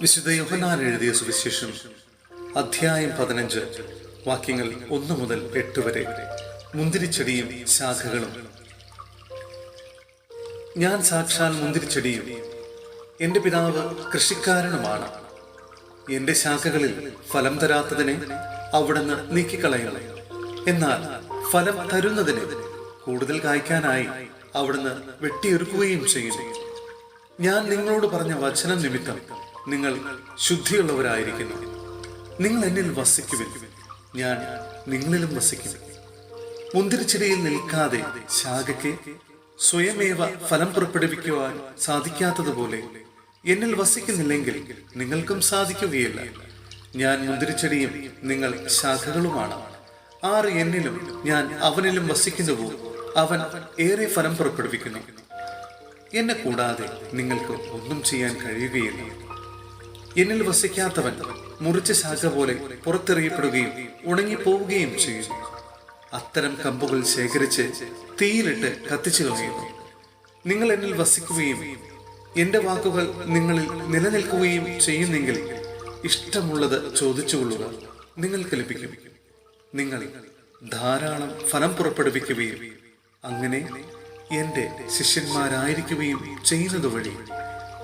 വിശുദ്ധ യോഹന്നാൻ എഴുതിയ സുവിശേഷം അധ്യായം 15 വാക്യങ്ങൾ 1 മുതൽ 8 വരെ. മുന്തിരിച്ചെടിയും ശാഖകളും. ഞാൻ സാക്ഷാൽ മുന്തിരിച്ചെടിയും എൻ്റെ പിതാവ് കൃഷിക്കാരനുമാണ്. എൻ്റെ ശാഖകളിൽ ഫലം തരാത്തതിനെ അവിടുന്ന് നീക്കിക്കളയണം. എന്നാൽ ഫലം തരുന്നതിന് കൂടുതൽ കായ്ക്കാനായി അവിടുന്ന് വെട്ടിയൊരുക്കുകയും ചെയ്യുന്നു. ഞാൻ നിങ്ങളോട് പറഞ്ഞ വചനം നിമിത്തം നിങ്ങൾ ശുദ്ധിയുള്ളവരായിരിക്കുന്നു. നിങ്ങൾ എന്നിൽ വസിക്കുവിൻ, ഞാൻ നിങ്ങളിലും വസിക്കും. മുന്തിരിച്ചെടിയിൽ നിൽക്കാതെ ശാഖയ്ക്ക് സ്വയമേവ ഫലം പുറപ്പെടുവിക്കുവാൻ സാധിക്കാത്തതുപോലെ എന്നിൽ വസിക്കുന്നില്ലെങ്കിൽ നിങ്ങൾക്കും സാധിക്കുകയില്ല. ഞാൻ മുന്തിരിച്ചെടിയും നിങ്ങൾ ശാഖകളുമാണ്. ആർ എന്നിലും ഞാൻ അവനിലും വസിക്കുന്നുവോ അവൻ ഏറെ ഫലം പുറപ്പെടുവിക്കുന്നു. എന്നെ കൂടാതെ നിങ്ങൾക്ക് ഒന്നും ചെയ്യാൻ കഴിയുകയില്ല. എന്നിൽ വസിക്കാത്തവൻ മുറിച്ച ശാഖ പോലെ പുറത്തെറിയപ്പെടുകയും ഉണങ്ങിപ്പോവുകയും ചെയ്യുന്നു. അത്തരം കമ്പുകൾ ശേഖരിച്ച് തീയിലിട്ട് കത്തിച്ചു കളയുന്നു. നിങ്ങൾ എന്നിൽ വസിക്കുകയും എന്റെ വാക്കുകൾ നിങ്ങളിൽ നിലനിൽക്കുകയും ചെയ്യുന്നെങ്കിൽ ഇഷ്ടമുള്ളത് ചോദിച്ചുകൊള്ളുക, നിങ്ങൾക്ക് ലഭിക്കും. നിങ്ങൾ ധാരാളം ഫലം പുറപ്പെടുവിക്കുകയും അങ്ങനെ എന്റെ ശിഷ്യന്മാരായിരിക്കുകയും ചെയ്യുന്നത് വഴി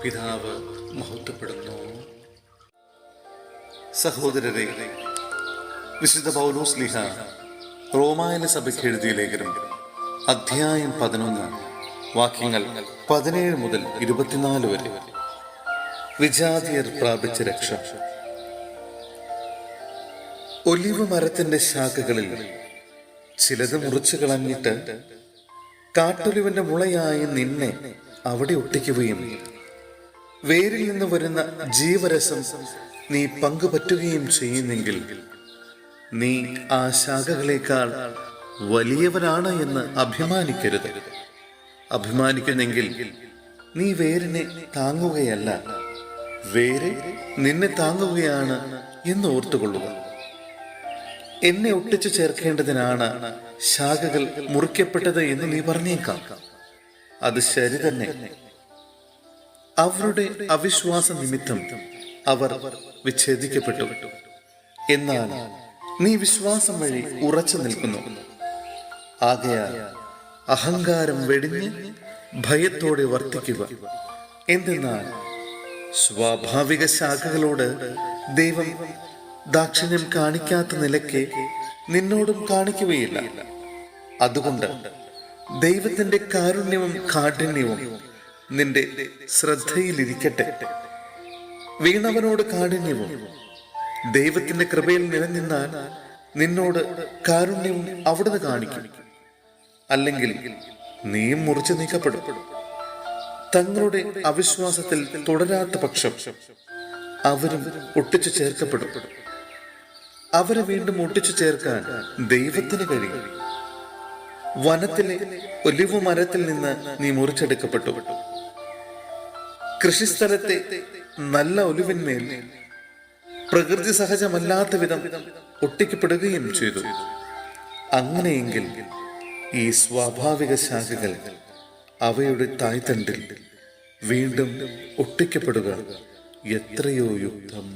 പിതാവ് മഹത്വപ്പെടുന്നു. സഹോദരരെ, വിശുദ്ധ പൗലോസ് ശ്ലീഹ റോമായിലെ സഭയ്ക്ക് എഴുതിയ ലേഖനം അധ്യായം 11 വാക്യങ്ങൾ 17 മുതൽ 24 വരെ. വിജാതിയർ പ്രാപിച്ച രക്ഷ. ഒലിവ് മരത്തിന്റെ ശാഖകളിൽ ചിലത് മുറിച്ചു കളഞ്ഞിട്ട് കാട്ടൊലിവിന്റെ മുളയായി നിന്നെ അവിടെ ഒട്ടിക്കുകയും വേരിൽ നിന്ന് വരുന്ന ജീവരസം നീ പങ്കുപറ്റുകയും ചെയ്യുന്നെങ്കിൽ നീ ആ ശാഖകളേക്കാൾ വലിയവനാണ് എന്ന് അഭിമാനിക്കരുത്. അഭിമാനിക്കുന്നെങ്കിൽ നീ വേരിനെ താങ്ങുകയല്ല, വേര് നിന്നെ താങ്ങുകയാണ് എന്ന് ഓർത്തുകൊള്ളുക. എന്നെ ഒട്ടിച്ചു ചേർക്കേണ്ടതിനാണ് ശാഖകൾ മുറിക്കപ്പെട്ടത് എന്ന് നീ പറഞ്ഞേക്കാം. അത് ശരി തന്നെ. അവരുടെ അവിശ്വാസ നിമിത്തം അവർ വിച്ഛേദിക്കപ്പെട്ടു. എന്നാൽ നീ വിശ്വാസം വഴി ഉറച്ചു നിൽക്കുന്നു. ആകയാൽ അഹങ്കാരം വെടിഞ്ഞ് ഭയത്തോടെ വർത്തിക്കുക. എന്തെന്നാൽ സ്വാഭാവിക ശാഖകളോട് ദൈവം ദാക്ഷിണ്യം കാണിക്കാത്ത നിലയ്ക്ക് നിന്നോടും കാണിക്കുകയില്ല. അതുകൊണ്ട് ദൈവത്തിന്റെ കാരുണ്യവും കാഠിന്യവും നിന്റെ ശ്രദ്ധയിലിരിക്കട്ടെ. വീണവനോട് കാഠിന്യവും ദൈവത്തിന്റെ കൃപയിൽ നിലനിന്നാൽ നിന്നോട് കാരുണ്യവും അവിടുന്ന് കാണിക്കും. അല്ലെങ്കിൽ നീയും മുറിച്ചു നീക്കപ്പെടും. തങ്ങളുടെ അവിശ്വാസത്തിൽ തുടരാത്ത പക്ഷം അവരും ഒട്ടിച്ചു ചേർക്കപ്പെടും. അവരെ വീണ്ടും ഒട്ടിച്ചു ചേർക്കാൻ ദൈവത്തിന് കഴിയും. വനത്തിലെ ഒലിവ് മരത്തിൽ നിന്ന് നീ മുറിച്ചെടുക്കപ്പെട്ടു. കൃഷിസ്ഥലത്തെ നല്ല ഒലിവിന്മേൽ പ്രകൃതി സഹജമല്ലാത്ത വിധം ഒട്ടിക്കപ്പെടുകയും ചെയ്തു. അങ്ങനെയെങ്കിൽ ഈ സ്വാഭാവിക ശാഖകൾ അവയുടെ തായ്തണ്ടിൽ വീണ്ടും ഒട്ടിക്കപ്പെടുക എത്രയോ യുക്തം.